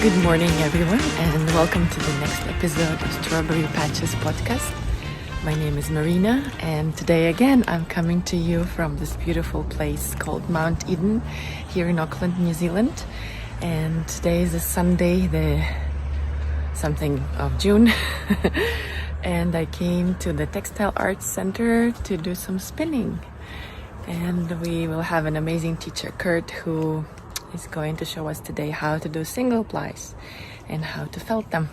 Good morning, everyone, and welcome to the next episode of Strawberry Patches podcast. My name is Marina, and today again I'm coming to you from this beautiful place called Mount Eden here in Auckland, New Zealand. And today is a Sunday, the something of June, and I came to the Textile Arts Center to do some spinning. And we will have an amazing teacher, Kurt, who is going to show us today how to do single plies and how to felt them.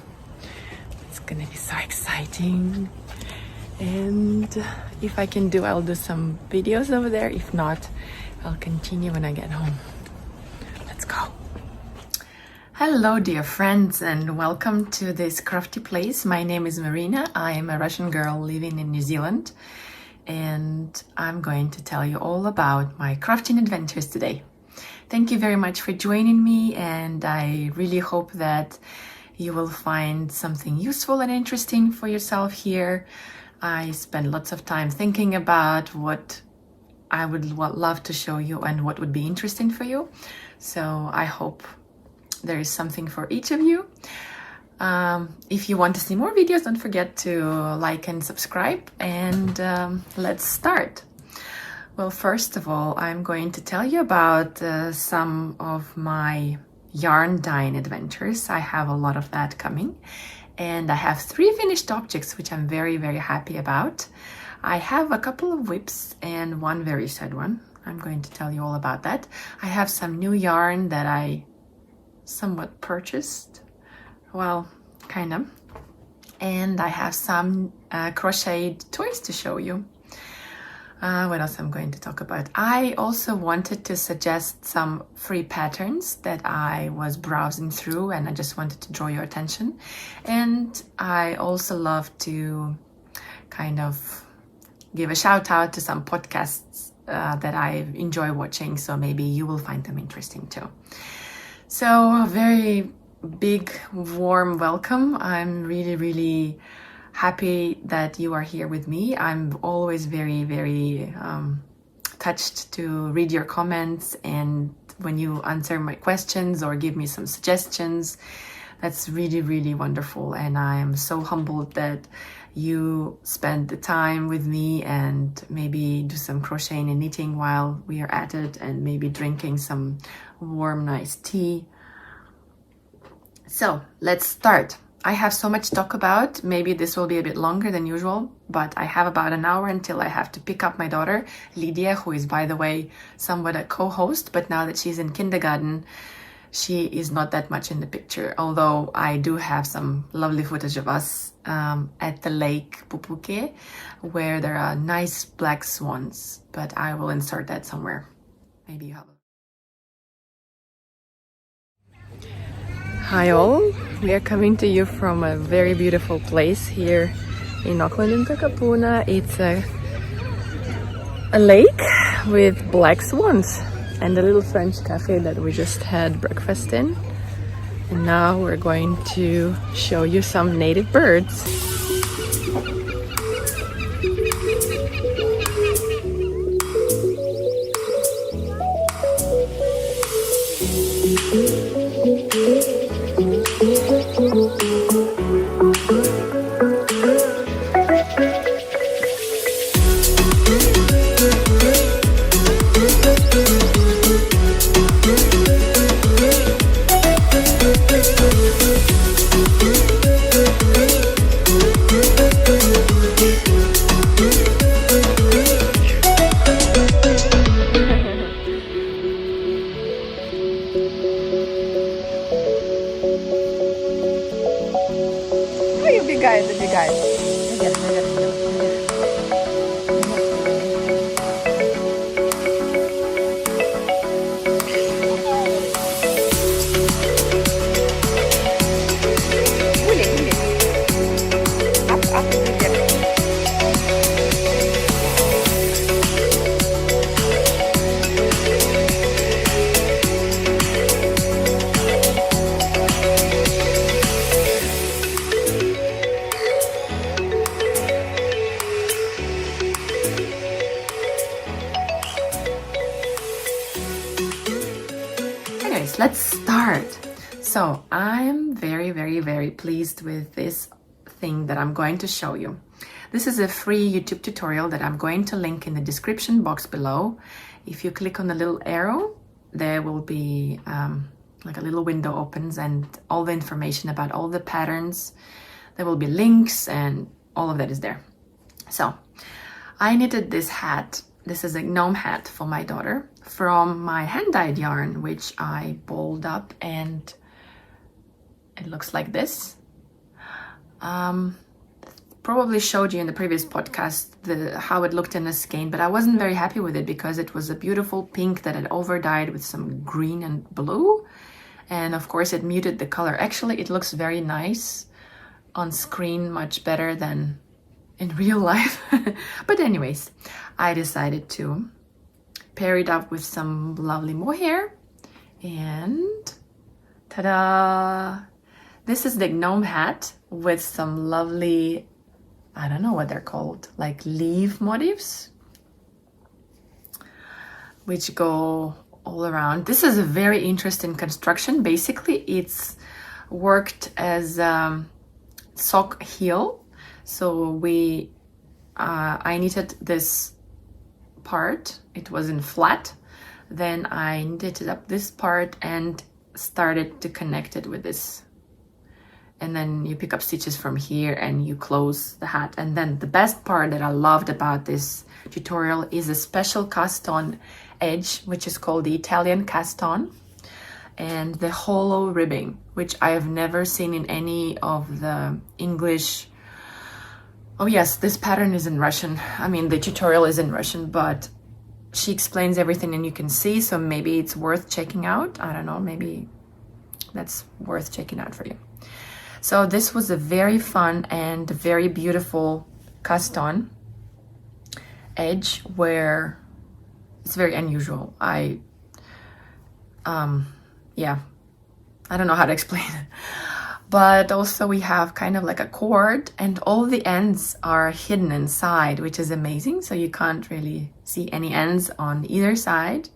It's gonna be so exciting. And if I can do, I'll do some videos over there. If not, I'll continue when I get home. Let's go. Hello, dear friends, and welcome to this crafty place. My name is Marina. I am a Russian girl living in New Zealand, and I'm going to tell you all about my crafting adventures today. Thank you very much for joining me, and I really hope that you will find something useful and interesting for yourself here. I spend lots of time thinking about what I would love to show you and what would be interesting for you. So I hope there is something for each of you. If you want to see more videos, don't forget to like and subscribe, and let's start. Well, first of all, I'm going to tell you about some of my yarn dyeing adventures. I have a lot of that coming, and I have 3 finished objects, which I'm very, very happy about. I have a couple of whips and one very sad one. I'm going to tell you all about that. I have some new yarn that I somewhat purchased. Well, kind of. And I have some crocheted toys to show you. What else I'm going to talk about? I also wanted to suggest some free patterns that I was browsing through, and I just wanted to draw your attention. And I also love to kind of give a shout out to some podcasts that I enjoy watching, so maybe you will find them interesting too. So a very big warm welcome. I'm really happy that you are here with me. I'm always very touched to read your comments, and when you answer my questions or give me some suggestions, that's really wonderful. And I am so humbled that you spend the time with me and maybe do some crocheting and knitting while we are at it, and maybe drinking some warm nice tea. So let's start. I have so much to talk about. Maybe this will be a bit longer than usual, but I have about an hour until I have to pick up my daughter, Lydia, who is, by the way, somewhat a co-host, but now that she's in kindergarten, she is not that much in the picture, although I do have some lovely footage of us at the lake Pupuke, where there are nice black swans, but I will insert that somewhere. Maybe you have a... Hi all, we are coming to you from a very beautiful place here in Auckland and Takapuna. It's a lake with black swans and a little French cafe that we just had breakfast in. And now we're going to show you some native birds. Let's start. So I'm very, very, very pleased with this thing that I'm going to show you. This is a free YouTube tutorial that I'm going to link in the description box below. If you click on the little arrow, there will be like a little window opens and all the information about all the patterns. There will be links and all of that is there. So I knitted this hat. This is a gnome hat for my daughter from my hand-dyed yarn, which I balled up, and it looks like this. Probably showed you in the previous podcast how it looked in the skein, but I wasn't very happy with it because it was a beautiful pink that had over-dyed with some green and blue. And of course it muted the color. Actually, it looks very nice on screen, much better than in real life. But anyways, I decided to pair it up with some lovely mohair. And ta-da! This is the gnome hat with some lovely, I don't know what they're called, like leaf motifs, which go all around. This is a very interesting construction. Basically, it's worked as sock heel. So I knitted this part. It was in flat. Then I knitted up this part and started to connect it with this. And then you pick up stitches from here and you close the hat. And then the best part that I loved about this tutorial is a special cast-on edge, which is called the Italian cast-on, and the hollow ribbing, which I have never seen in any of the English. Oh yes, this pattern is in Russian. I mean, the tutorial is in Russian, but she explains everything and you can see, so maybe it's worth checking out. I don't know, maybe that's worth checking out for you. So this was a very fun and very beautiful cast-on edge where it's very unusual. Yeah, I don't know how to explain it. But also we have kind of like a cord and all the ends are hidden inside, which is amazing. So you can't really see any ends on either side.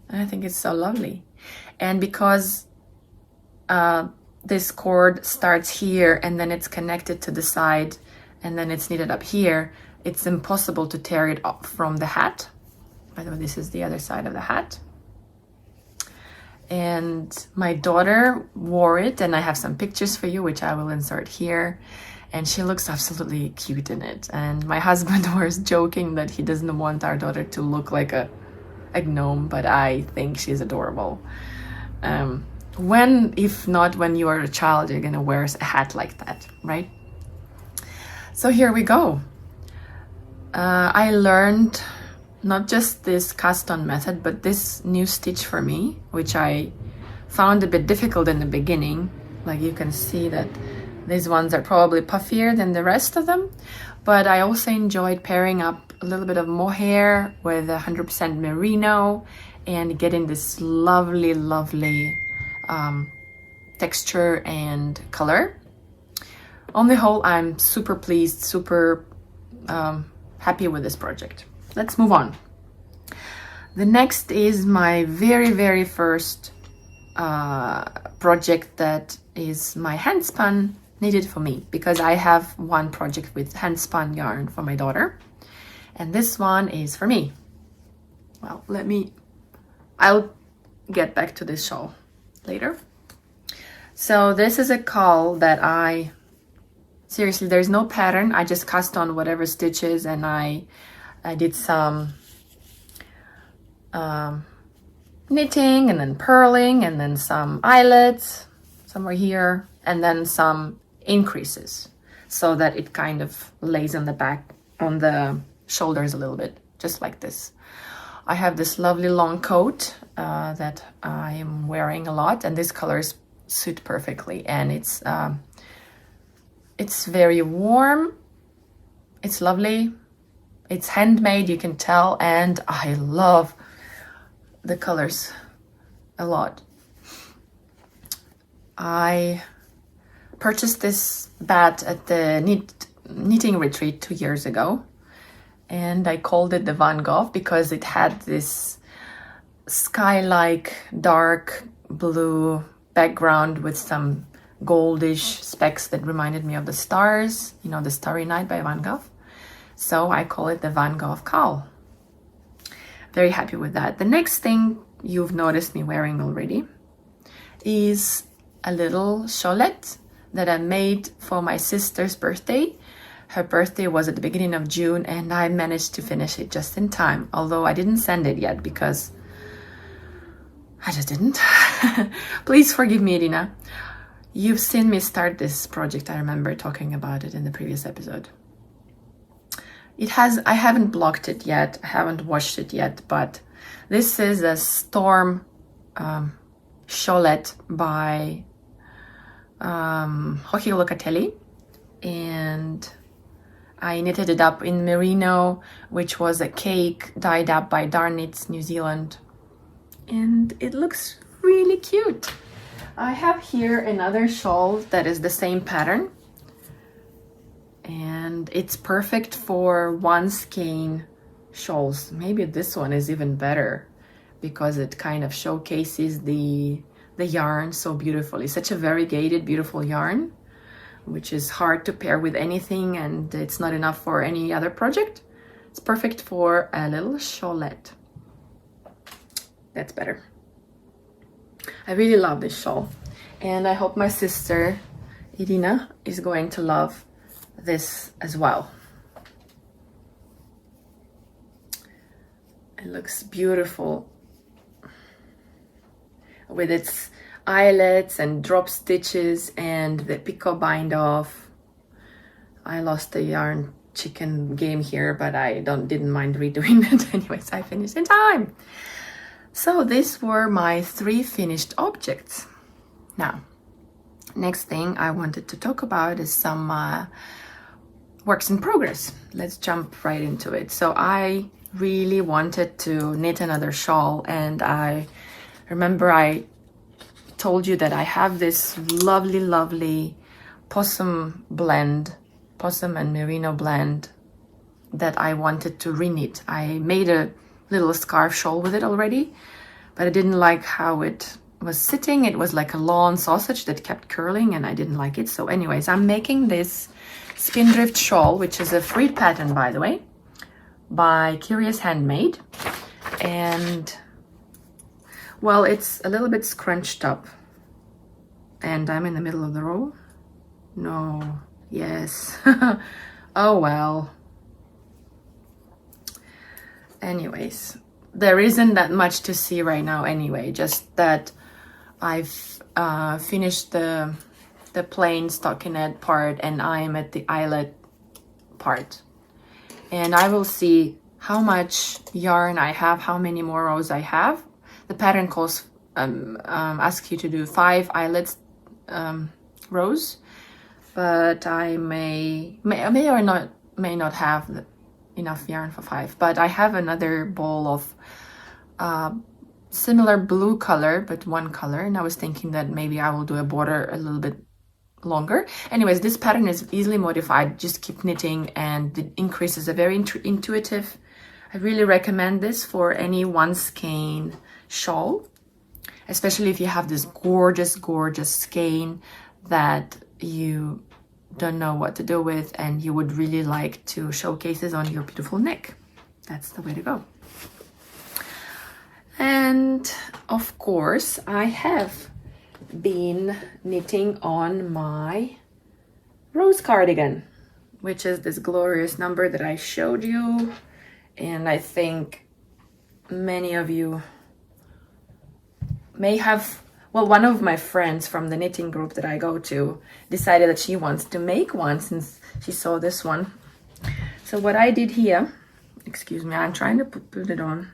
And I think it's so lovely. And because this cord starts here and then it's connected to the side and then it's knitted up here, it's impossible to tear it off from the hat. By the way, this is the other side of the hat. And my daughter wore it, and I have some pictures for you, which I will insert here. And she looks absolutely cute in it. And my husband was joking that he doesn't want our daughter to look like a gnome, but I think she's adorable. If not when you are a child, you're gonna wear a hat like that, right? So here we go. I learned not just this cast-on method, but this new stitch for me, which I found a bit difficult in the beginning. Like you can see that these ones are probably puffier than the rest of them, but I also enjoyed pairing up a little bit of mohair with 100% merino and getting this lovely, lovely texture and color. On the whole, I'm super pleased, super happy with this project. Let's move on. The next is my very, very first project that is my handspun knitted for me, because I have one project with handspun yarn for my daughter, and this one is for me. Well, I'll get back to this shawl later. So this is a caul that seriously, there's no pattern. I just cast on whatever stitches, and I did some knitting and then purling and then some eyelets somewhere here and then some increases so that it kind of lays on the back, on the shoulders a little bit, just like this. I have this lovely long coat that I'm wearing a lot, and these colors suit perfectly, and it's very warm, it's lovely, it's handmade, you can tell, and I love the colors a lot. I purchased this bat at the knitting retreat 2 years ago, and I called it the Van Gogh because it had this sky-like dark blue background with some goldish specks that reminded me of the stars, you know, the Starry Night by Van Gogh. So I call it the Van Gogh cowl. Very happy with that. The next thing you've noticed me wearing already is a little shawlette that I made for my sister's birthday. Her birthday was at the beginning of June, and I managed to finish it just in time, although I didn't send it yet because I just didn't. Please forgive me, Irina. You've seen me start this project. I remember talking about it in the previous episode. I haven't blocked it yet. I haven't washed it yet, but this is a Storm shawlette by Hochi Locatelli, and I knitted it up in merino, which was a cake dyed up by Darn Knits New Zealand, and it looks really cute. I have here another shawl that is the same pattern, and it's perfect for one skein shawls. Maybe this one is even better because it kind of showcases the yarn so beautifully. Such a variegated, beautiful yarn, which is hard to pair with anything, and it's not enough for any other project. It's perfect for a little shawlette. That's better. I really love this shawl, and I hope my sister Irina is going to love this as well. It looks beautiful with its eyelets and drop stitches and the picot bind off. I lost the yarn chicken game here, but I didn't mind redoing it. Anyways, I finished in time. So these were my 3 finished objects. Now, next thing I wanted to talk about is some works in progress. Let's jump right into it. So I really wanted to knit another shawl, and I remember I told you that I have this lovely possum and merino blend that I wanted to reknit. I made a little scarf shawl with it already, but I didn't like how it was sitting. It was like a lawn sausage that kept curling, and I didn't like it. So anyways, I'm making this spindrift shawl, which is a free pattern, by the way, by Curious Handmade. And well, it's a little bit scrunched up, and I'm in the middle of the row. No, yes. Oh well. Anyways, there isn't that much to see right now anyway, just that I've finished the plain stockinette part, and I'm at the eyelet part. And I will see how much yarn I have, how many more rows I have. The pattern calls asks you to do 5 eyelets rows, but I may or not have enough yarn for 5. But I have another ball of similar blue color, but one color, and I was thinking that maybe I will do a border a little bit longer. Anyways, this pattern is easily modified. Just keep knitting, and the increase is a very intuitive. I really recommend this for any one skein shawl, especially if you have this gorgeous skein that you don't know what to do with and you would really like to showcase this on your beautiful neck. That's the way to go. And of course, I have been knitting on my rose cardigan, which is this glorious number that I showed you. And I think many of you may have, well, one of my friends from the knitting group that I go to decided that she wants to make one since she saw this one. So what I did here, excuse me, I'm trying to put it on.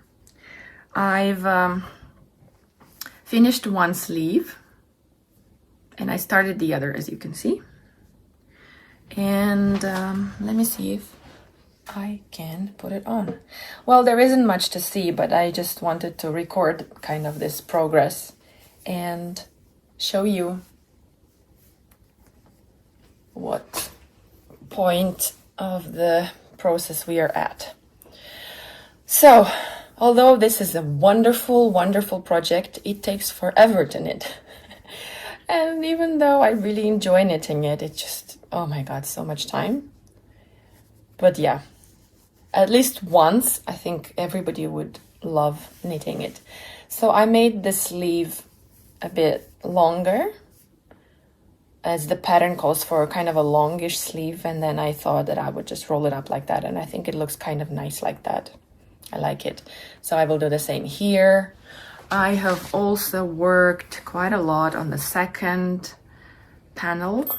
I've finished one sleeve and I started the other, as you can see. And let me see if I can put it on. Well, there isn't much to see, but I just wanted to record kind of this progress and show you what point of the process we are at. So, although this is a wonderful project, it takes forever to knit. And even though I really enjoy knitting it, it just, oh my God, so much time. But yeah, at least once, I think everybody would love knitting it. So I made the sleeve a bit longer, as the pattern calls for kind of a longish sleeve, and then I thought that I would just roll it up like that, and I think it looks kind of nice like that. I like it. So I will do the same here. I have also worked quite a lot on the second panel,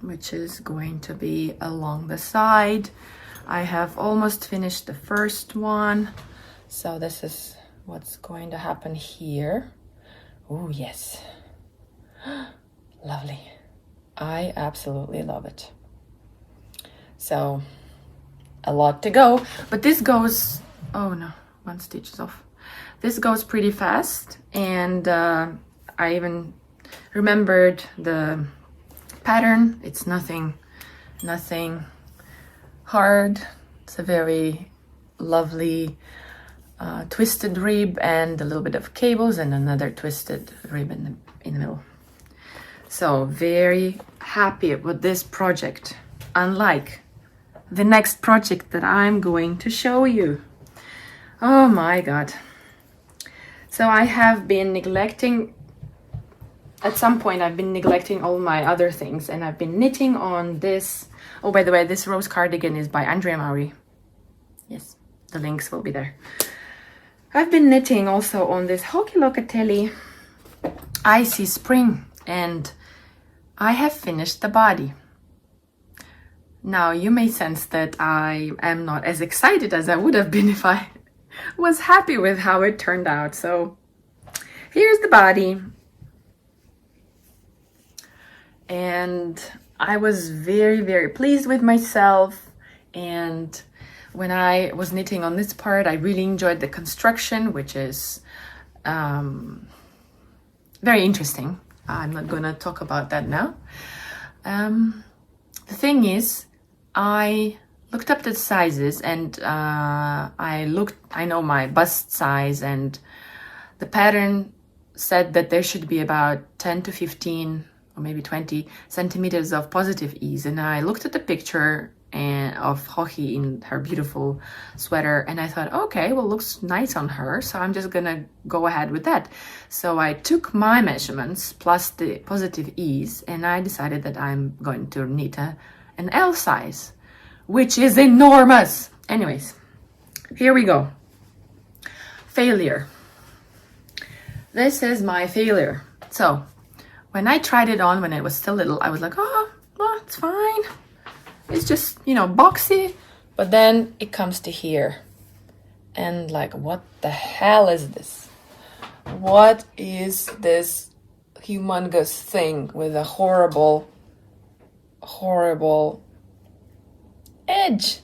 which is going to be along the side. I have almost finished the first one, so this is what's going to happen here. Oh yes, lovely. I absolutely love it. So a lot to go, but this goes, oh no, one stitch is off. This goes pretty fast, and I even remembered the pattern. It's nothing hard. It's a very lovely twisted rib and a little bit of cables and another twisted rib in the middle. So very happy with this project, unlike the next project that I'm going to show you. Oh my God. So I have been neglecting, at some point I've been neglecting all my other things, and I've been knitting on this. Oh, by the way, this rose cardigan is by Andrea Maury. Yes, the links will be there. I've been knitting also on this Hoki Locatelli Icy Spring, and I have finished the body. Now you may sense that I am not as excited as I would have been if I was happy with how it turned out. So here's the body, and I was very pleased with myself. And when I was knitting on this part, I really enjoyed the construction, which is very interesting. I'm not gonna talk about that now. The thing is, I looked up the sizes, and I know my bust size, and the pattern said that there should be about 10 to 15 or maybe 20 centimeters of positive ease. And I looked at the picture of Hoki in her beautiful sweater, and I thought, okay, well, looks nice on her, so I'm just gonna go ahead with that. So I took my measurements plus the positive ease, and I decided that I'm going to knit an L size, which is enormous. Anyways, here we go. Failure. This is my failure. So when I tried it on when it was still little, I was like, oh, well, it's fine. It's just, you know, boxy. But then it comes to here, and like, what the hell is this? What is this humongous thing with a horrible edge?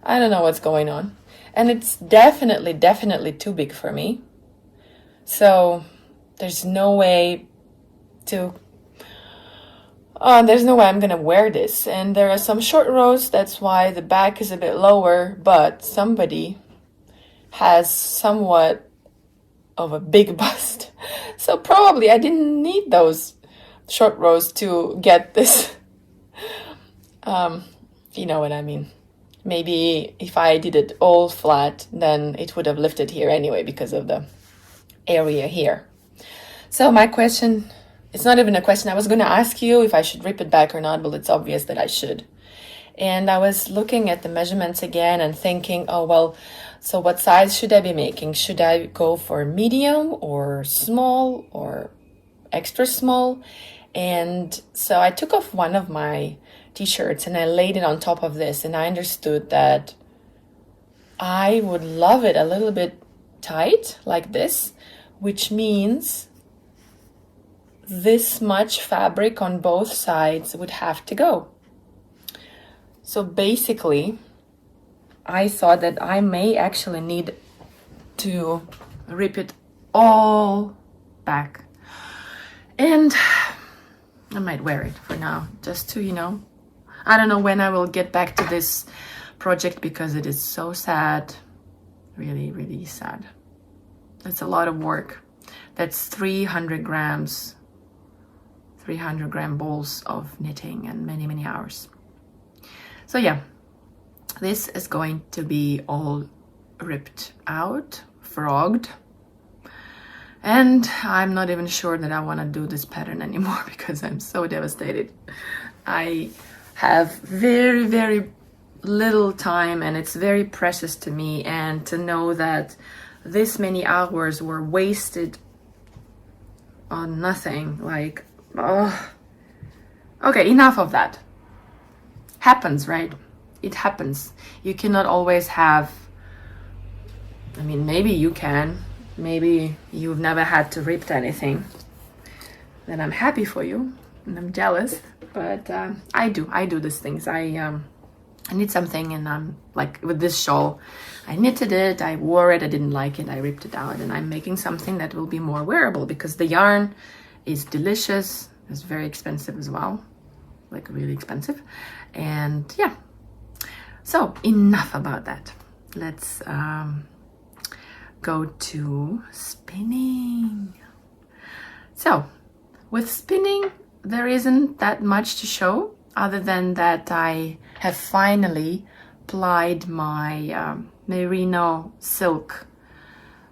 I don't know what's going on. And it's definitely too big for me. So there's no way I'm gonna wear this. And there are some short rows, that's why the back is a bit lower, but somebody has somewhat of a big bust. So probably I didn't need those short rows to get this. You know what I mean. Maybe if I did it all flat, then it would have lifted here anyway because of the area here. So my question, it's not even a question. I was going to ask you if I should rip it back or not, but it's obvious that I should. And I was looking at the measurements again and thinking, oh, well, so what size should I be making? Should I go for medium or small or extra small? And so I took off one of my t-shirts and I laid it on top of this, and I understood that I would love it a little bit tight like this, which means this much fabric on both sides would have to go. So basically, I thought that I may actually need to rip it all back. And I might wear it for now, just to, you know, I don't know when I will get back to this project because it is so sad. Really sad. That's a lot of work. That's 300 grams 300-gram balls of knitting and many, many hours. So yeah, this is going to be all ripped out, frogged. And I'm not even sure that I want to do this pattern anymore because I'm so devastated. I have very, very little time and it's very precious to me, and to know that this many hours were wasted on nothing, like, oh. Okay, enough of that. Happens, right? It happens. You cannot always have, I mean, maybe you can. Maybe you've never had to rip anything. Then I'm happy for you and I'm jealous. But I do these things. I knit something and I'm like, with this shawl, I knitted it, I wore it, I didn't like it, I ripped it out, and I'm making something that will be more wearable because the yarn is delicious. It's very expensive as well, like really expensive. And yeah, so enough about that. Let's go to spinning. So with spinning, there isn't that much to show other than that I have finally plied my merino silk,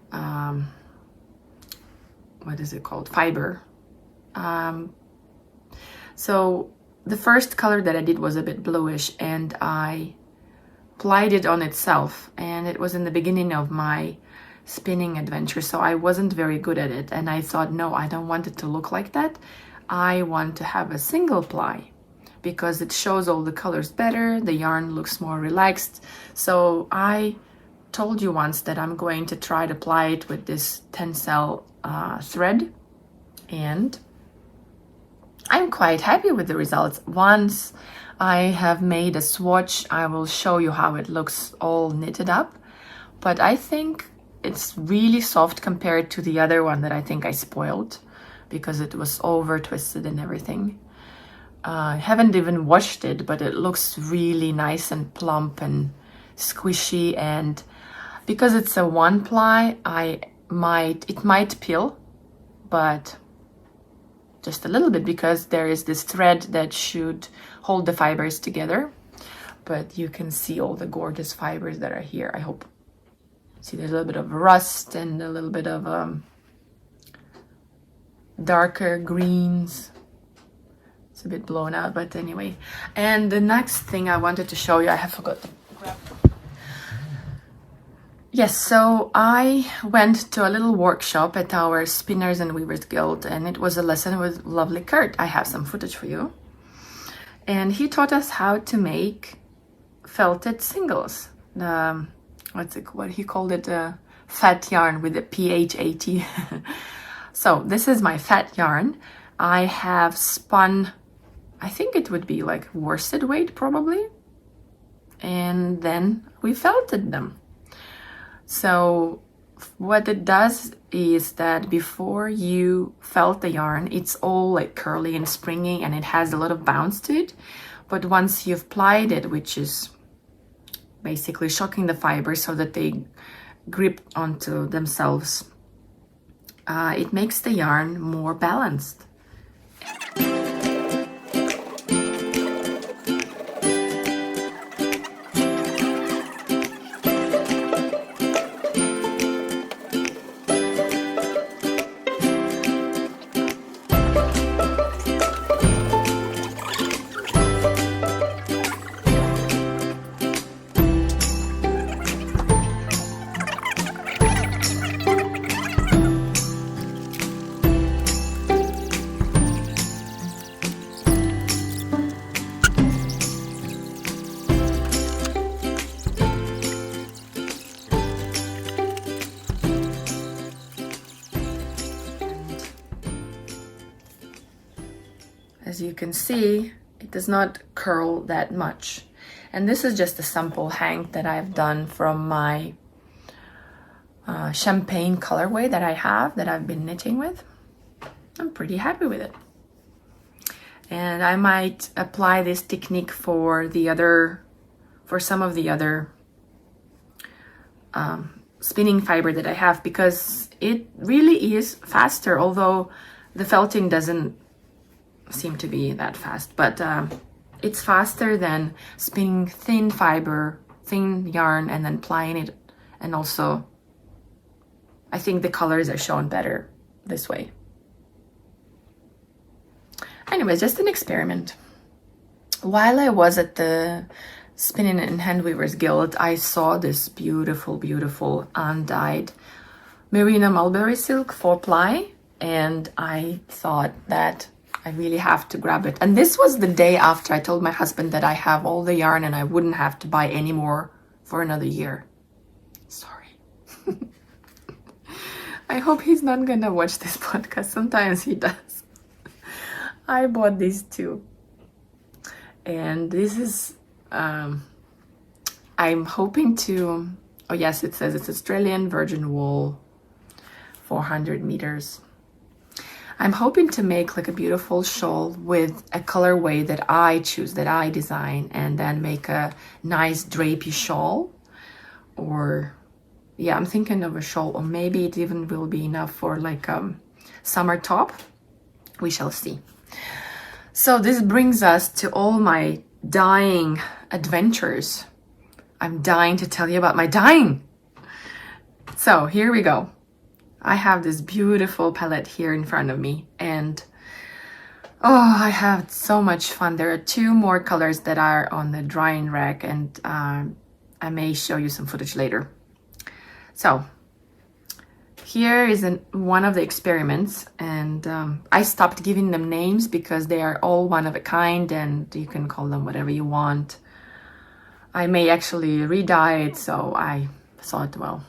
what is it called, fiber. So the first color that I did was a bit bluish, and I plied it on itself, and it was in the beginning of my spinning adventure, so I wasn't very good at it, and I thought, no, I don't want it to look like that. I want to have a single ply because it shows all the colors better, the yarn looks more relaxed. So I told you once that I'm going to try to ply it with this tencel thread, and I'm quite happy with the results. Once I have made a swatch, I will show you how it looks all knitted up, but I think it's really soft compared to the other one that I think I spoiled because it was over twisted and everything. I haven't even washed it, but it looks really nice and plump and squishy, and because it's a one ply, it might peel, but just a little bit because there is this thread that should hold the fibers together. But you can see all the gorgeous fibers that are here, I hope. See, there's a little bit of rust and a little bit of darker greens. It's a bit blown out, but anyway. And the next thing I wanted to show you, I have forgot to grab. Yes, so I went to a little workshop at our Spinners and Weavers Guild, and it was a lesson with lovely Kurt. I have some footage for you. And he taught us how to make felted singles. What he called it, fat yarn with a PHAT. So this is my fat yarn. I have spun, I think it would be like worsted weight probably, and then we felted them. So what it does is that before you felt the yarn, it's all like curly and springy and it has a lot of bounce to it. But once you've plied it, which is basically shocking the fibers so that they grip onto themselves, it makes the yarn more balanced. As you can see, it does not curl that much. And this is just a sample hang that I've done from my champagne colorway that I have, that I've been knitting with. I'm pretty happy with it. And I might apply this technique for some of the other spinning fiber that I have, because it really is faster, although the felting doesn't seem to be that fast, but it's faster than spinning thin fiber, thin yarn, and then plying it. And also, I think the colors are shown better this way. Anyways, just an experiment. While I was at the Spinning and Handweavers Guild, I saw this beautiful, beautiful undyed merino mulberry silk 4-ply, and I thought that I really have to grab it. And this was the day after I told my husband that I have all the yarn and I wouldn't have to buy any more for another year. Sorry. I hope he's not gonna watch this podcast. Sometimes he does. I bought these two. And this is, I'm hoping to, oh yes, it says it's Australian virgin wool, 400 meters. I'm hoping to make like a beautiful shawl with a colorway that I choose, that I design, and then make a nice drapey shawl. Or yeah, I'm thinking of a shawl, or maybe it even will be enough for like summer top. We shall see. So this brings us to all my dyeing adventures. I'm dying to tell you about my dyeing. So here we go. I have this beautiful palette here in front of me, and oh, I have so much fun. There are 2 more colors that are on the drying rack, and I may show you some footage later. So here is one of the experiments, and I stopped giving them names because they are all one of a kind, and you can call them whatever you want. I may actually re-dye it, so I thought, well,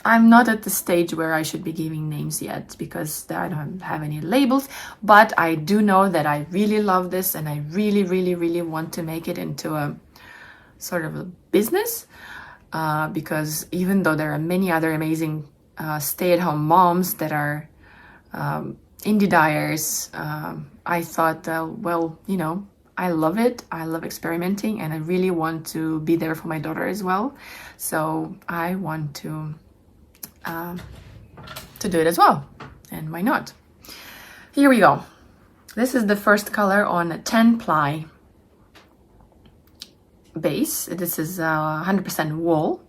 I'm not at the stage where I should be giving names yet because I don't have any labels, but I do know that I really love this, and I really, really, really want to make it into a sort of a business, because even though there are many other amazing stay-at-home moms that are indie dyers, I thought, well, you know, I love it. I love experimenting, and I really want to be there for my daughter as well. So I want to do it as well, and why not? Here we go. This is the first color on a 10-ply base. This is 100% wool.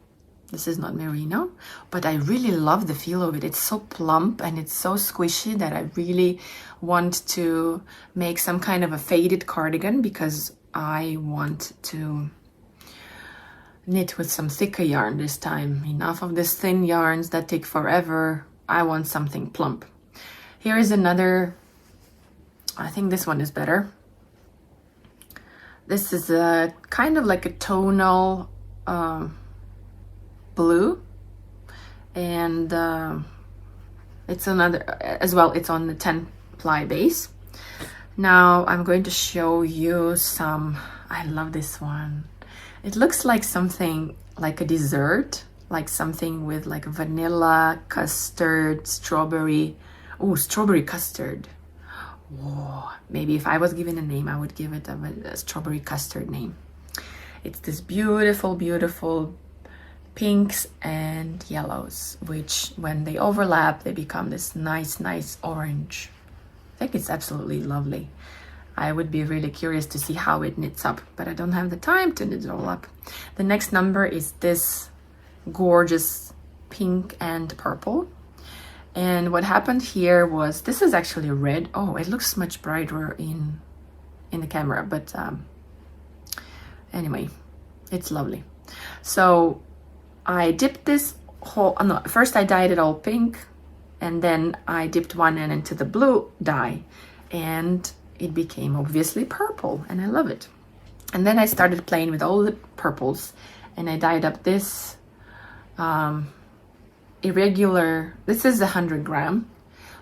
This is not merino, but I really love the feel of it. It's so plump and it's so squishy that I really want to make some kind of a faded cardigan, because I want to knit with some thicker yarn this time. Enough of these thin yarns that take forever. I want something plump. Here is another, I think this one is better. This is a kind of like a tonal blue, and it's another as well. It's on the 10-ply base. Now I'm going to show you some. I love this one. It looks like something like a dessert, like something with like vanilla, custard, strawberry. Oh, strawberry custard. Whoa. Maybe if I was given a name, I would give it a strawberry custard name. It's this beautiful, beautiful pinks and yellows, which when they overlap, they become this nice, nice orange. I think it's absolutely lovely. I would be really curious to see how it knits up, but I don't have the time to knit it all up. The next number is this gorgeous pink and purple. And what happened here was, this is actually red. Oh, it looks much brighter in the camera, but anyway, it's lovely. So I dipped this whole, no, first I dyed it all pink, and then I dipped one end into the blue dye, and it became obviously purple, and I love it. And then I started playing with all the purples, and I dyed up this irregular, this is 100 gram,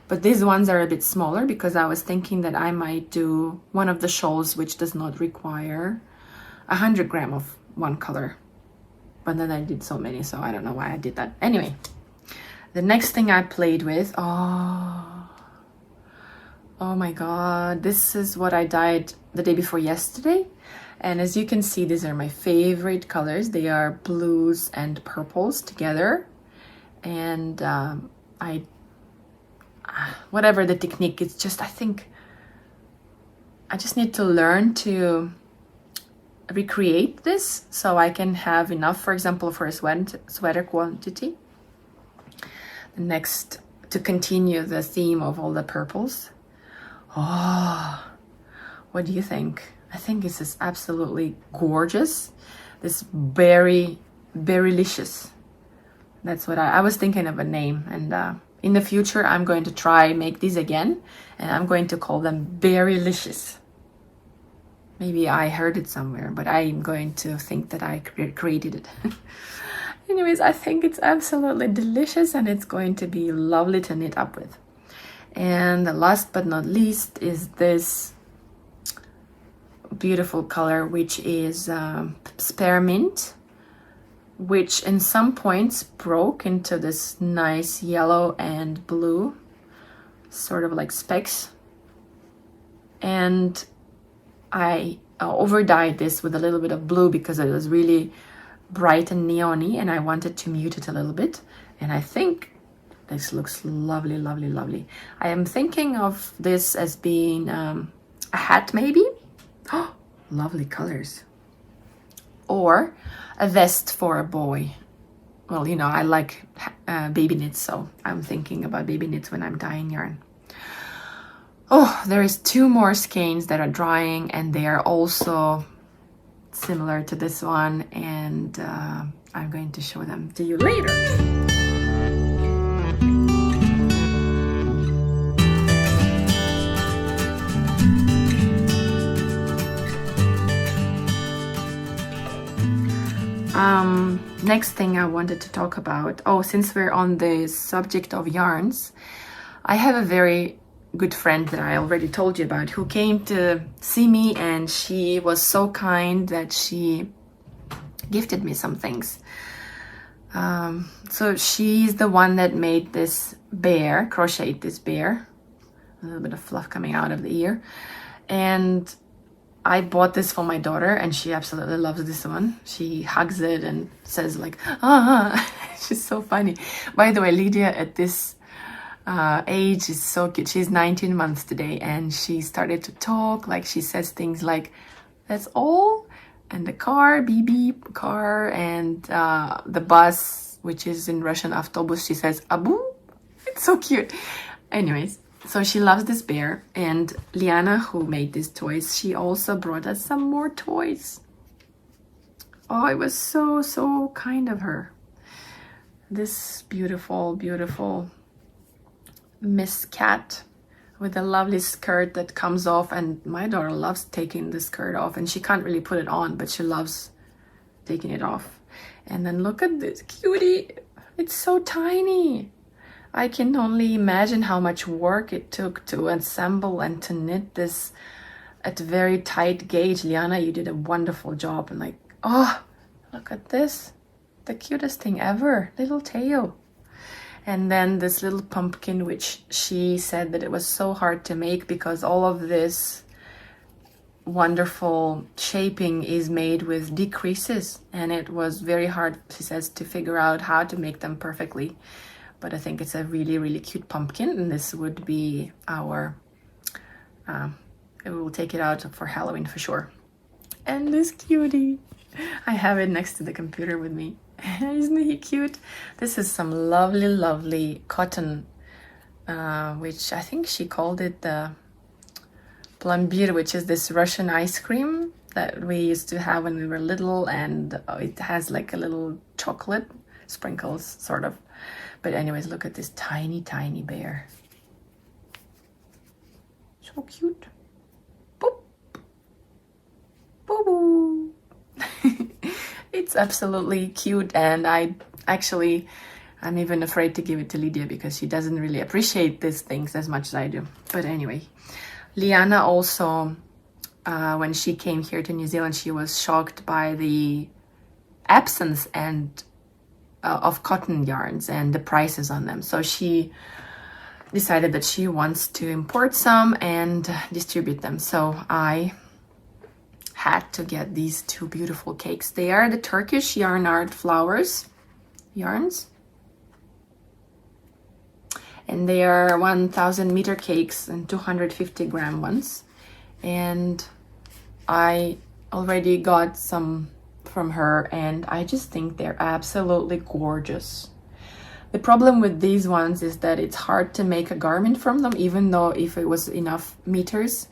but these ones are a bit smaller because I was thinking that I might do one of the shawls which does not require 100 gram of one color. But then I did so many, so I don't know why I did that. Anyway, the next thing I played with, oh my god, this is what I dyed the day before yesterday. And as you can see, these are my favorite colors. They are blues and purples together. And I whatever the technique, it's just, I think I just need to learn to recreate this so I can have enough, for example, for a sweater quantity. The next, to continue the theme of all the purples. Oh, what do you think? I think this is absolutely gorgeous. This berry, berrylicious. That's what I was thinking of a name, and in the future I'm going to try make these again, and I'm going to call them berrylicious. Maybe I heard it somewhere, but I'm going to think that I created it. Anyways, I think it's absolutely delicious, and it's going to be lovely to knit up with. And the last but not least is this beautiful color, which is spearmint, which in some points broke into this nice yellow and blue, sort of like specks. And I overdyed this with a little bit of blue because it was really bright and neon-y, and I wanted to mute it a little bit. And I think this looks lovely, lovely, lovely. I am thinking of this as being a hat, maybe. Oh, lovely colors. Or a vest for a boy. Well, you know, I like baby knits, so I'm thinking about baby knits when I'm dyeing yarn. Oh, there is 2 more skeins that are drying, and they are also similar to this one, and I'm going to show them to you later. Next thing I wanted to talk about, since we're on the subject of yarns, I have a very good friend that I already told you about who came to see me, and she was so kind that she gifted me some things. So she's the one that made this bear, crocheted this bear, a little bit of fluff coming out of the ear, and I bought this for my daughter, and she absolutely loves this one. She hugs it and says like, she's so funny. By the way, Lydia at this age is so cute. She's 19 months today, and she started to talk. Like, she says things like, that's all, and the car, beep beep, car, and the bus, which is in Russian avtobus, she says abu. It's so cute. Anyways, so she loves this bear, and Liana, who made these toys, she also brought us some more toys. Oh, it was so, so kind of her. This beautiful, beautiful Miss Cat with a lovely skirt that comes off, and my daughter loves taking the skirt off, and she can't really put it on, but she loves taking it off. And then look at this cutie. It's so tiny. I can only imagine how much work it took to assemble and to knit this at very tight gauge. Liana, you did a wonderful job. And like, oh, look at this. The cutest thing ever. Little tail. And then this little pumpkin, which she said that it was so hard to make because all of this wonderful shaping is made with decreases. And it was very hard, she says, to figure out how to make them perfectly. But I think it's a really, really cute pumpkin, and this would be our, we will take it out for Halloween for sure. And this cutie, I have it next to the computer with me. Isn't he cute? This is some lovely, lovely cotton, which I think she called it the plombyr, which is this Russian ice cream that we used to have when we were little, and it has like a little chocolate sprinkles, sort of. But anyways, look at this tiny, tiny bear. So cute. Boop. Boo boo. It's absolutely cute, and I'm even afraid to give it to Lydia because she doesn't really appreciate these things as much as I do. But anyway, Liana also, when she came here to New Zealand, she was shocked by the absence and of cotton yarns and the prices on them. So she decided that she wants to import some and distribute them. So I had to get these 2 beautiful cakes. They are the Turkish yarn art flowers yarns. and they are 1,000 meter cakes and 250 gram ones. And I already got some from her, and I just think they're absolutely gorgeous. The problem with these ones is that it's hard to make a garment from them, even though if it was enough meters.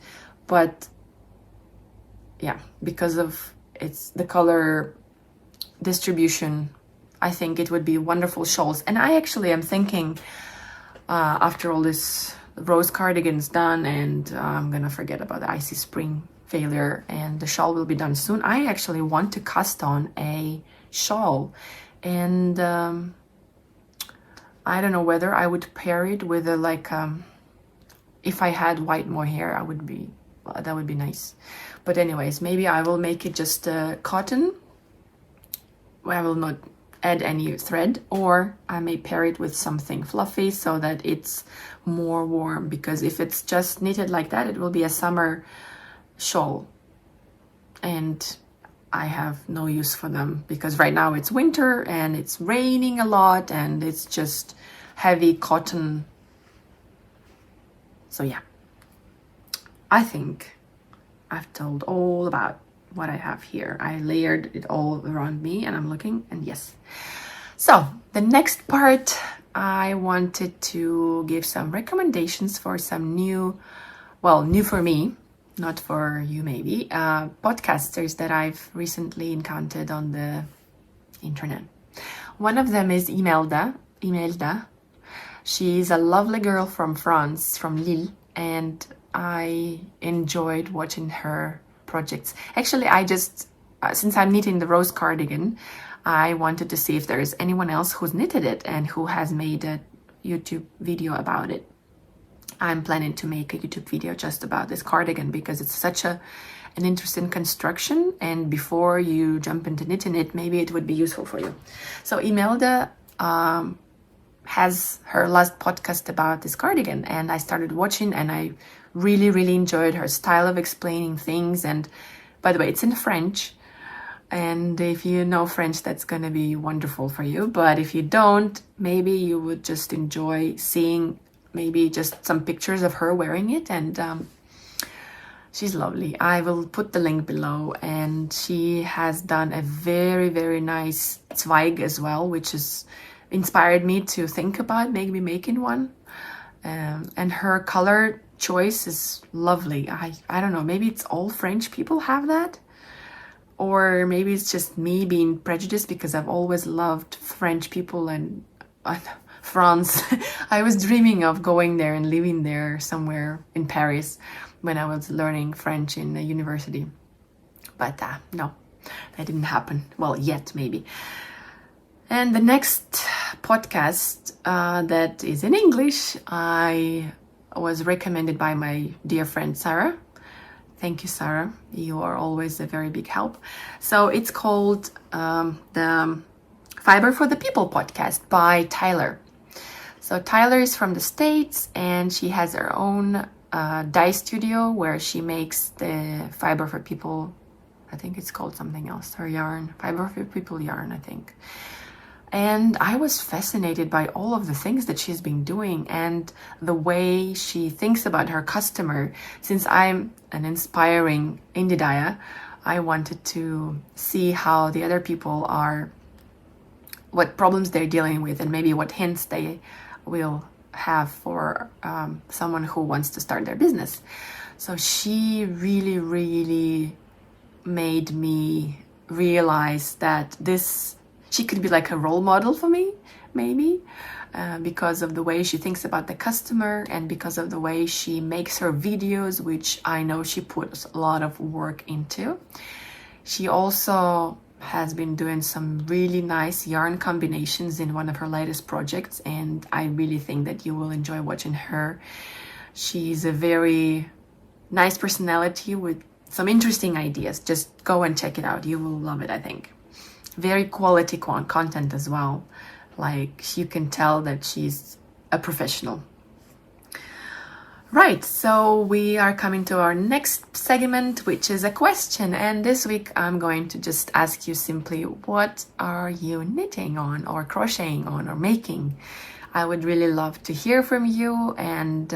But yeah, because of the color distribution, I think it would be wonderful shawls. And I actually am thinking, after all this rose cardigan's done, and I'm gonna forget about the icy spring failure, and the shawl will be done soon, I actually want to cast on a shawl. And I don't know whether I would pair it with a, like, if I had white mohair, that would be nice. But anyways, maybe I will make it just cotton. I will not add any thread, or I may pair it with something fluffy so that it's more warm, because if it's just knitted like that, it will be a summer shawl, and I have no use for them because right now it's winter and it's raining a lot and it's just heavy cotton. So yeah, I think I've told all about what I have here. I layered it all around me and I'm looking, and yes. So the next part, I wanted to give some recommendations for some new for me, not for you maybe, podcasters that I've recently encountered on the internet. One of them is Imelda. She's a lovely girl from France, from Lille, and I enjoyed watching her projects. Actually, I just, since I'm knitting the rose cardigan, I wanted to see if there is anyone else who's knitted it and who has made a YouTube video about it. I'm planning to make a YouTube video just about this cardigan because it's such an interesting construction, and before you jump into knitting it, maybe it would be useful for you. So Imelda has her last podcast about this cardigan, and I started watching, and I really, really enjoyed her style of explaining things. And by the way, it's in French, and if you know French, that's gonna be wonderful for you. But if you don't, maybe you would just enjoy seeing maybe just some pictures of her wearing it, and she's lovely. I will put the link below, and she has done a very, very nice Zweig as well, which has inspired me to think about maybe making one. And her color choice is lovely. I don't know, maybe it's all French people have that, or maybe it's just me being prejudiced because I've always loved French people and France. I was dreaming of going there and living there somewhere in Paris when I was learning French in a university. But no, that didn't happen. Well, yet maybe. And the next podcast that is in English, I was recommended by my dear friend Sarah. Thank you, Sarah. You are always a very big help. So it's called the Fiber for the People podcast by Tyler. So Tyler is from the States, and she has her own dye studio where she makes the Fiber for People. I think it's called something else. Her yarn, Fiber for People yarn, I think. And I was fascinated by all of the things that she's been doing and the way she thinks about her customer. Since I'm an inspiring indie dyer, I wanted to see how the other people are, what problems they're dealing with, and maybe what hints they will have for someone who wants to start their business. So she really, really made me realize that she could be like a role model for me, maybe, because of the way she thinks about the customer and because of the way she makes her videos, which I know she puts a lot of work into. She also has been doing some really nice yarn combinations in one of her latest projects, and I really think that you will enjoy watching her. She's a very nice personality with some interesting ideas. Just go and check it out. You will love it, I think. Very quality content as well. Like, you can tell that she's a professional. Right, so we are coming to our next segment, which is a question. And this week I'm going to just ask you simply, what are you knitting on or crocheting on or making? I would really love to hear from you, and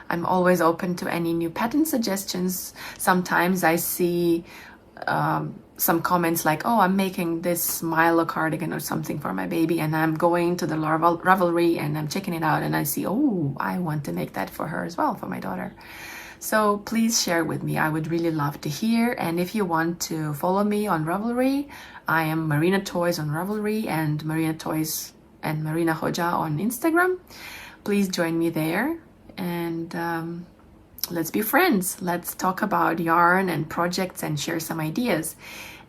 I'm always open to any new pattern suggestions. Sometimes I see some comments like, oh, I'm making this Milo cardigan or something for my baby, and I'm going to the Ravelry and I'm checking it out, and I see, oh, I want to make that for her as well, for my daughter. So please share with me. I would really love to hear. And if you want to follow me on Ravelry, I am MarinaToys on Ravelry and MarinaToys and Marina Hoja on Instagram. Please join me there, and let's be friends. Let's talk about yarn and projects and share some ideas.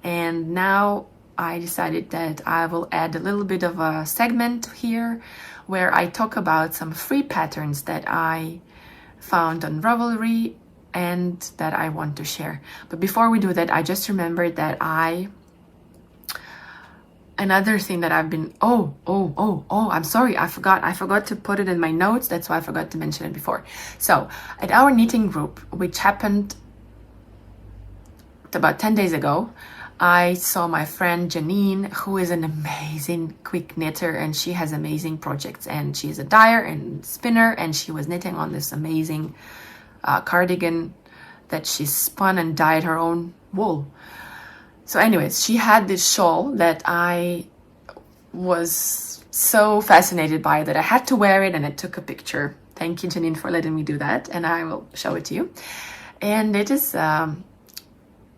And now I decided that I will add a little bit of a segment here where I talk about some free patterns that I found on Ravelry and that I want to share. But before we do that, I just remembered that another thing that I've been, I'm sorry, I forgot to put it in my notes. That's why I forgot to mention it before. So at our knitting group, which happened about 10 days ago, I saw my friend Janine, who is an amazing quick knitter, and she has amazing projects, and she's a dyer and spinner, and she was knitting on this amazing cardigan that she spun and dyed her own wool. So anyways, she had this shawl that I was so fascinated by that I had to wear it, and I took a picture. Thank you, Janine, for letting me do that, and I will show it to you. And it is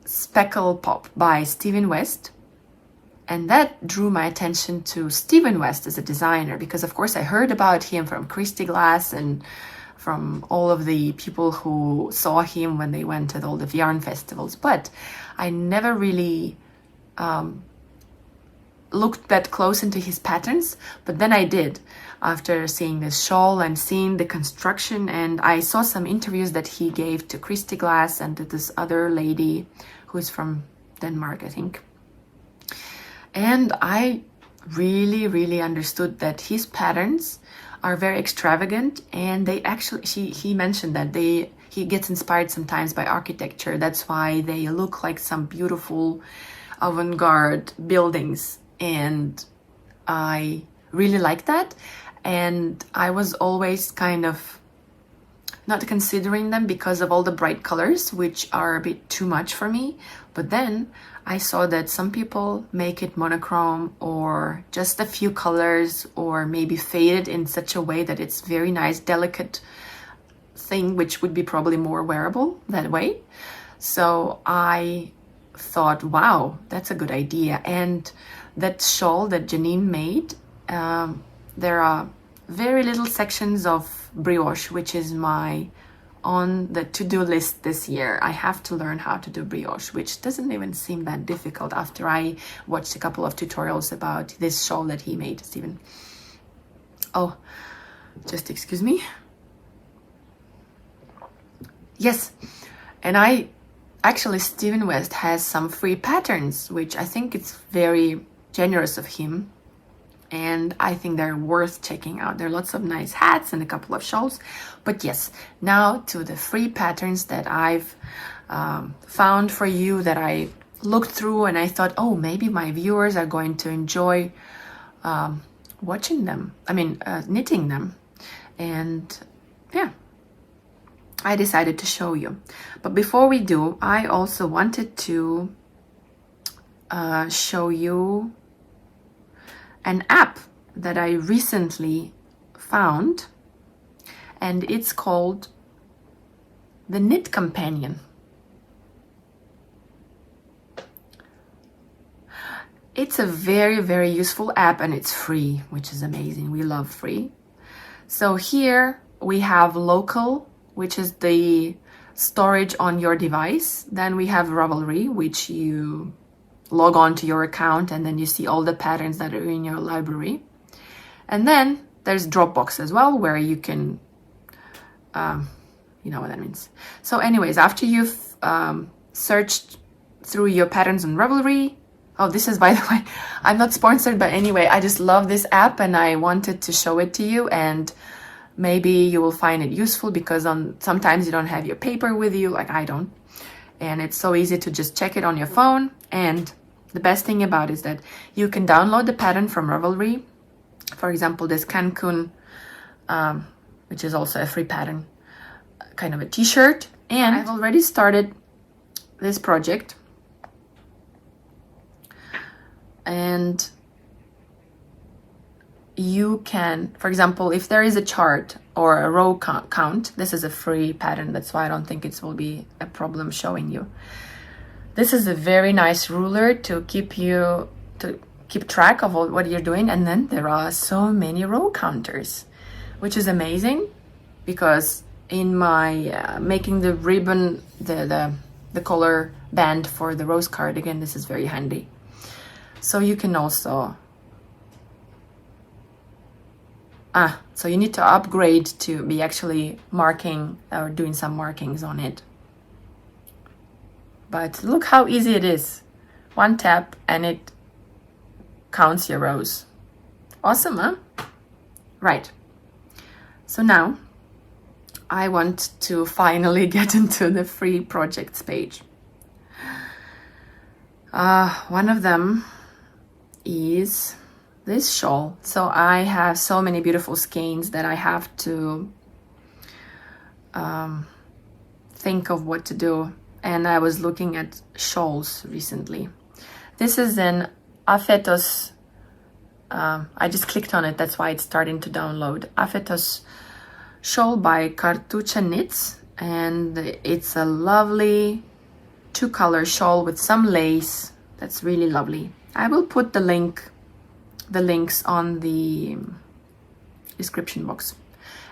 Speckle Pop by Stephen West. And that drew my attention to Stephen West as a designer, because of course I heard about him from Christy Glass and from all of the people who saw him when they went to all the yarn festivals, but I never really looked that close into his patterns. But then I did after seeing this shawl and seeing the construction, and I saw some interviews that he gave to Christy Glass and to this other lady who's from Denmark, I think. And I really understood that his patterns are very extravagant, and they actually, he mentioned that he gets inspired sometimes by architecture. That's why they look like some beautiful avant-garde buildings, and I really like that. And I was always kind of not considering them because of all the bright colors, which are a bit too much for me. But then I saw that some people make it monochrome or just a few colors, or maybe faded in such a way that it's very nice, delicate thing, which would be probably more wearable that way. So I thought, wow, that's a good idea. And that shawl that Janine made, there are very little sections of brioche, which is on the to-do list this year. I have to learn how to do brioche, which doesn't even seem that difficult after I watched a couple of tutorials about this shawl that he made, Stephen. Oh, just excuse me. Yes, and Stephen West has some free patterns, which I think it's very generous of him. And I think they're worth checking out. There are lots of nice hats and a couple of shawls. But yes, now to the free patterns that I've found for you, that I looked through, and I thought, oh, maybe my viewers are going to enjoy watching them. Knitting them. And yeah, I decided to show you. But before we do, I also wanted to show you an app that I recently found, and it's called the Knit Companion. It's a very useful app, and it's free, which is amazing. We love free. So here we have local, which is the storage on your device. Then we have Ravelry, which you log on to your account, and then you see all the patterns that are in your library. And then there's Dropbox as well, where you can, you know what that means. So anyways, after you've searched through your patterns on Ravelry, oh, this is, by the way, I'm not sponsored, but anyway, I just love this app and I wanted to show it to you, and maybe you will find it useful, because sometimes you don't have your paper with you, like I don't. And it's so easy to just check it on your phone. And the best thing about it is that you can download the pattern from Ravelry, For example, this Cancun, which is also a free pattern, kind of a t-shirt. And I've already started this project. And you can, for example, if there is a chart or a row count, this is a free pattern, that's why I don't think it will be a problem showing you. This is a very nice ruler to keep track of what you're doing. And then there are so many row counters, which is amazing, because in my making the ribbon, the collar band for the rose cardigan, this is very handy. So you can also so you need to upgrade to be actually marking or doing some markings on it. But look how easy it is. One tap and it counts your rows. Awesome, huh? Right. So now I want to finally get into the free projects page. One of them is this shawl. So I have so many beautiful skeins that I have to think of what to do. And I was looking at shawls recently. This is an Aphetos. I just clicked on it, that's why it's starting to download. Aphetos shawl by Cartucha Knits, and it's a lovely 2-color shawl with some lace. That's really lovely. I will put the links on the description box.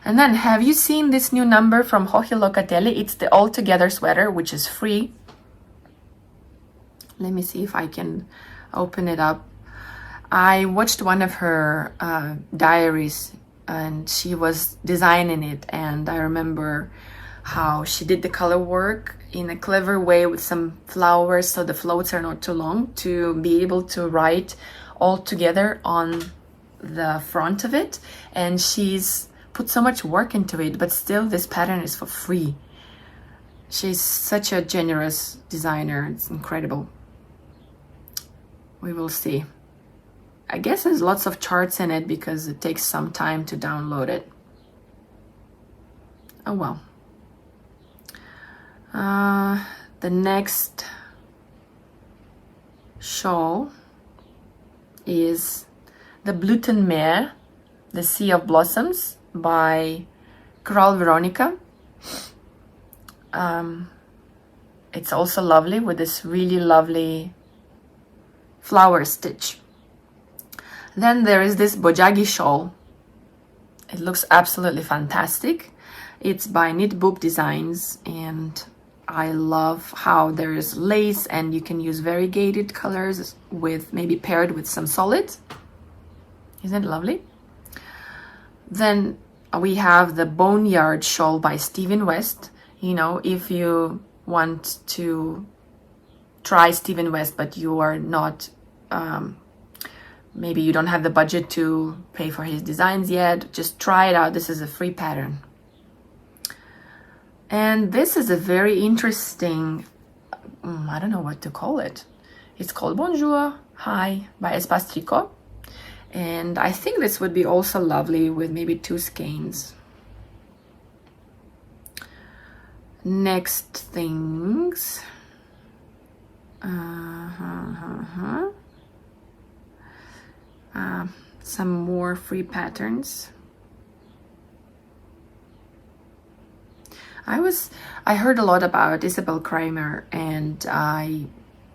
And then, have you seen this new number from Joji Locatelli? It's the All Together sweater, which is free. Let me see if I can open it up. I watched one of her diaries, and she was designing it, and I remember how she did the color work in a clever way with some flowers so the floats are not too long, to be able to write all together on the front of it. And she's put so much work into it, but still this pattern is for free. She's such a generous designer. It's incredible. We will see. I guess there's lots of charts in it because it takes some time to download it. Oh well. The next shawl is the Blütenmeer, the Sea of Blossoms by Coral Veronica. It's also lovely with this really lovely flower stitch. Then there is this Bojagi shawl. It looks absolutely fantastic. It's by Knit Boob Designs, and I love how there is lace and you can use variegated colors with maybe paired with some solids. Isn't it lovely? Then we have the Boneyard shawl by Stephen West. You know, if you want to try Stephen West, but you are not, maybe you don't have the budget to pay for his designs yet, just try it out. This is a free pattern. And this is a very interesting, I don't know what to call it. It's called Bonjour, Hi by Espace Tricot. And I think this would be also lovely with maybe 2 skeins. Next things. Some more free patterns. I heard a lot about Isabel Kramer, and I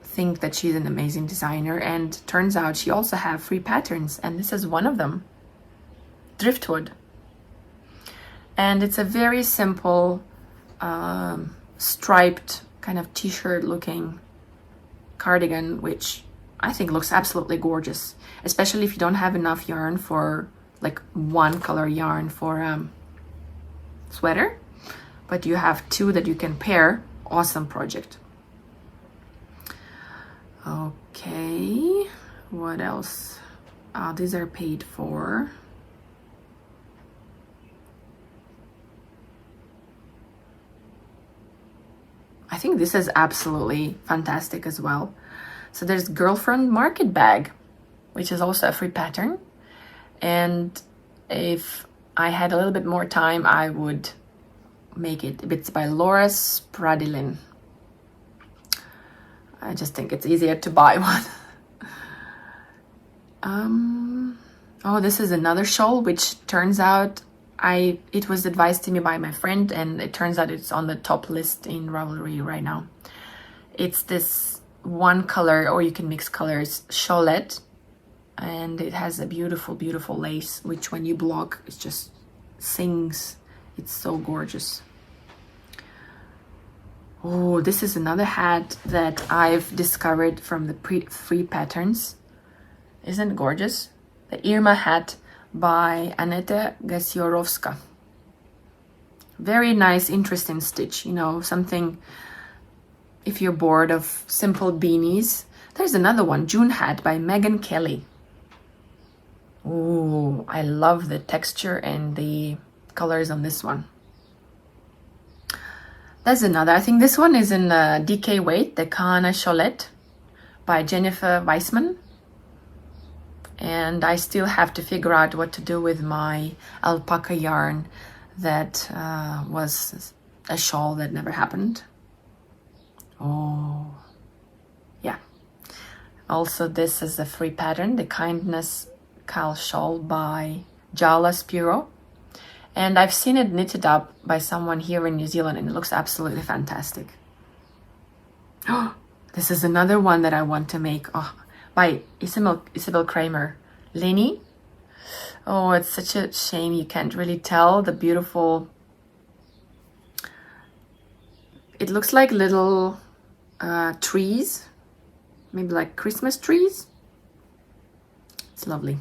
think that she's an amazing designer, and turns out she also have free patterns, and this is one of them, Driftwood. And it's a very simple striped kind of t-shirt looking cardigan, which I think looks absolutely gorgeous, especially if you don't have enough yarn for like 1 color yarn for sweater, but you have 2 that you can pair. Awesome project. Okay, what else? These are paid for. I think this is absolutely fantastic as well. So there's Girlfriend Market Bag, which is also a free pattern. And if I had a little bit more time, I would make it. It's by Laura Spradlin. I just think it's easier to buy one. Oh, this is another shawl, which turns out it was advised to me by my friend, and it turns out it's on the top list in Ravelry right now. It's this one color, or you can mix colors, shawlette, and it has a beautiful, beautiful lace, which when you block, it just sings. It's so gorgeous. Oh, this is another hat that I've discovered from the free patterns. Isn't it gorgeous? The Irma hat by Aneta Gasiorowska. Very nice, interesting stitch. You know, something if you're bored of simple beanies. There's another one, June hat by Megan Kelly. Oh, I love the texture and the colors on this one. There's another, I think this one is in DK weight, the Kana Cholette by Jennifer Weissman. And I still have to figure out what to do with my alpaca yarn that was a shawl that never happened. Oh, yeah. Also, this is a free pattern, the Kindness Cal Shawl by Jala Spiro. And I've seen it knitted up by someone here in New Zealand, and it looks absolutely fantastic. Oh, this is another one that I want to make. Oh, by Isabel Kramer. Lenny. Oh, it's such a shame you can't really tell the beautiful... It looks like little trees. Maybe like Christmas trees. It's lovely.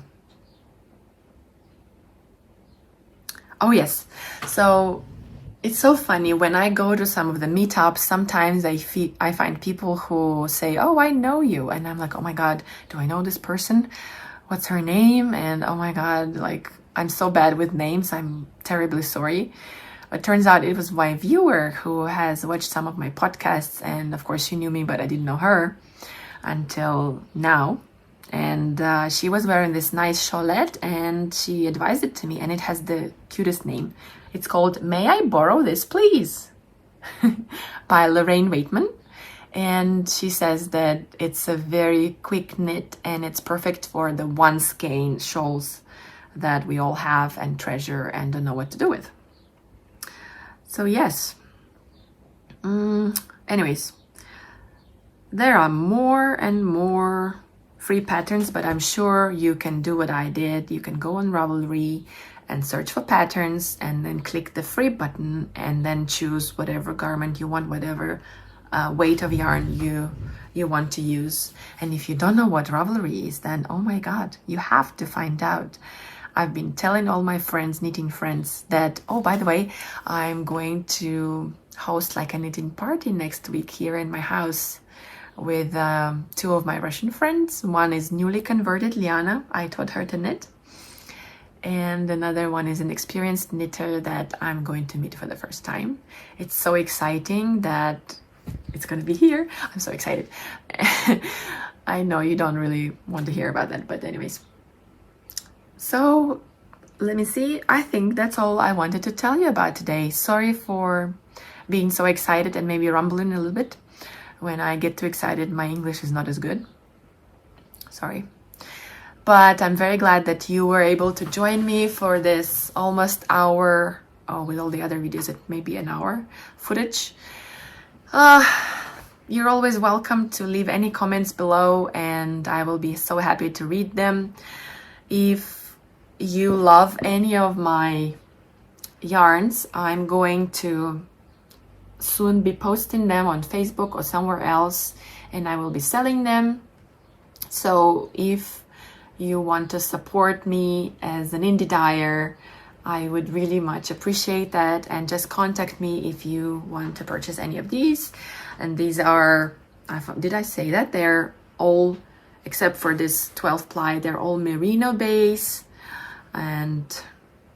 Oh yes, so it's so funny when I go to some of the meetups. Sometimes I find people who say, "Oh, I know you," and I'm like, "Oh my God, do I know this person? What's her name?" And oh my God, like I'm so bad with names. I'm terribly sorry. But turns out it was my viewer who has watched some of my podcasts, and of course she knew me, but I didn't know her until now. And she was wearing this nice shawlette, and she advised it to me, and it has the cutest name. It's called May I Borrow This Please by Lorraine Waitman. And she says that it's a very quick knit, and it's perfect for the one skein shawls that we all have and treasure and don't know what to do with. So yes. Anyways, there are more and more free patterns, but I'm sure you can do what I did. You can go on Ravelry and search for patterns, and then click the free button, and then choose whatever garment you want, whatever weight of yarn you want to use. And if you don't know what Ravelry is, then oh my God, you have to find out. I've been telling all my friends, knitting friends, that, oh, by the way, I'm going to host like a knitting party next week here in my house with two of my Russian friends. One is newly converted, Liana. I taught her to knit. And another one is an experienced knitter that I'm going to meet for the first time. It's so exciting that it's going to be here. I'm so excited. I know you don't really want to hear about that, but anyways. So let me see. I think that's all I wanted to tell you about today. Sorry for being so excited and maybe rumbling a little bit. When I get too excited, my English is not as good. Sorry. But I'm very glad that you were able to join me for this almost hour, with all the other videos, it may be an hour footage. You're always welcome to leave any comments below, and I will be so happy to read them. If you love any of my yarns, I'm going to soon be posting them on Facebook or somewhere else, and I will be selling them. So if you want to support me as an indie dyer, I would really much appreciate that, and just contact me if you want to purchase any of these. And these are, did I say that? They're all, except for this 12 ply, they're all merino base, and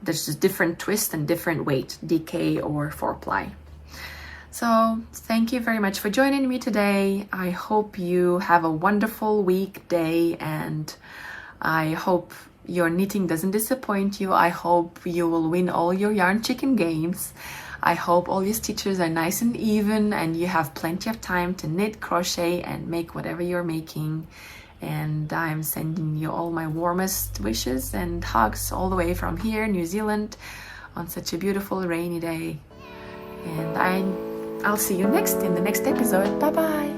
there's just different twist and different weight, DK or 4 ply. So thank you very much for joining me today. I hope you have a wonderful week, day, and I hope your knitting doesn't disappoint you. I hope you will win all your yarn chicken games. I hope all your stitches are nice and even and you have plenty of time to knit, crochet, and make whatever you're making. And I'm sending you all my warmest wishes and hugs all the way from here, New Zealand, on such a beautiful rainy day. And I'll see you in the next episode. Bye bye.